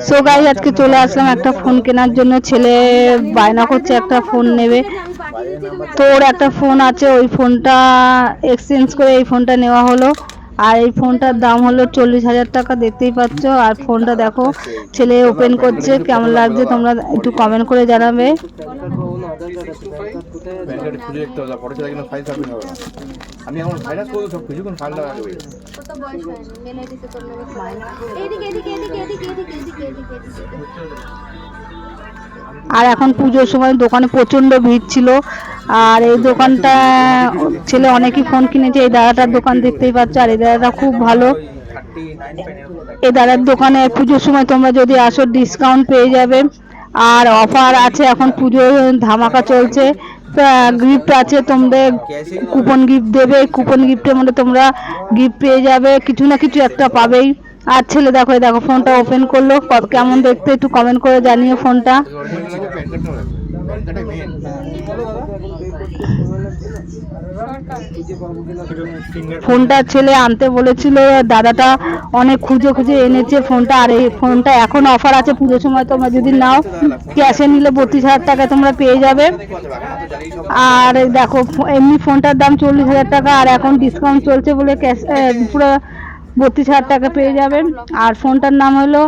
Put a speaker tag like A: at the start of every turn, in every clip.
A: So guys, আজকে চলে আসলাম একটা ফোন কেনার জন্য। ছেলে বায়না করছে একটা ফোন নেবে, তো ওর একটা ফোন আছে, ওই ফোনটা এক্সচেঞ্জ করে এই ফোনটা নেওয়া হলো। আর এই ফোনটার দাম হলো 40,000 টাকা, দেখতেই পাচ্ছ। আর ফোনটা দেখো, ছেলে ওপেন করছে, কেমন লাগছে তোমরা একটু কমেন্ট করে জানাবে।
B: আমি এখন ভাইরাস করব সব কিছু কোন ফাইল লাগাবে
C: কত বয়স হয়নি মেল আইডিতে তোর নামে এইদিকে এইদিকে এইদিকে এইদিকে এইদিকে এইদিকে এইদিকে
A: আর এখন পুজোর সময় দোকানে প্রচণ্ড ভিড় ছিল। আর এই দোকানটা ছেলে অনেকই ফোন কিনেছে। এই দাদাটার দোকান দেখতেই পাচ্ছ, আর এই দাদাটা খুব ভালো। এই দাদার দোকানে পুজোর সময় তোমরা যদি আসো ডিসকাউন্ট পেয়ে যাবে। আর অফার আছে, এখন পুজোর ধামাকা চলছে। গিফট আছে, তোমাদের কুপন গিফট দেবে। কুপন গিফটের মধ্যে তোমরা গিফট পেয়ে যাবে, কিছু না কিছু একটা পাবেই। আর ছেলে দেখো, এই দেখো ফোনটা ওপেন করলো, কেমন দেখতে একটু কমেন্ট করে জানিও ফোনটা। ফোনটা ছেলে আনতে বলেছিল, দাদাটা অনেক খুঁজে খুঁজে এনেছে ফোনটা। আর এই ফোনটা এখন অফার আছে পুজোর সময়, তোমরা যদি নাও ক্যাশে নিলে 32,000 টাকা তোমরা পেয়ে যাবে। আর দেখো, এমনি ফোনটার দাম 40,000 টাকা, আর এখন ডিসকাউন্ট চলছে বলে ক্যাশ পুরো 32,000 টাকা পেয়ে যাবেন। আর ফোনটার নাম হলো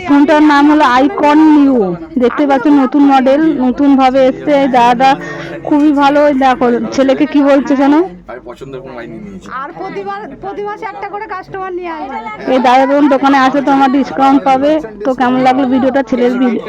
A: ফোনটার নাম হলো আইকন নিউ। দেখতে পাচ্ছ নতুন মডেল, নতুন ভাবে এসছে। দাদাটা খুবই ভালো। দেখো ছেলেকে কি বলছে জানো,
D: আর প্রতি মাসে একটা করে কাস্টমার নিয়ে আসবে।
A: এই দাদার দোকানে আসলে তোমার ডিসকাউন্ট পাবে। তো কেমন লাগলো ভিডিওটা, ছেলের ভিডিও।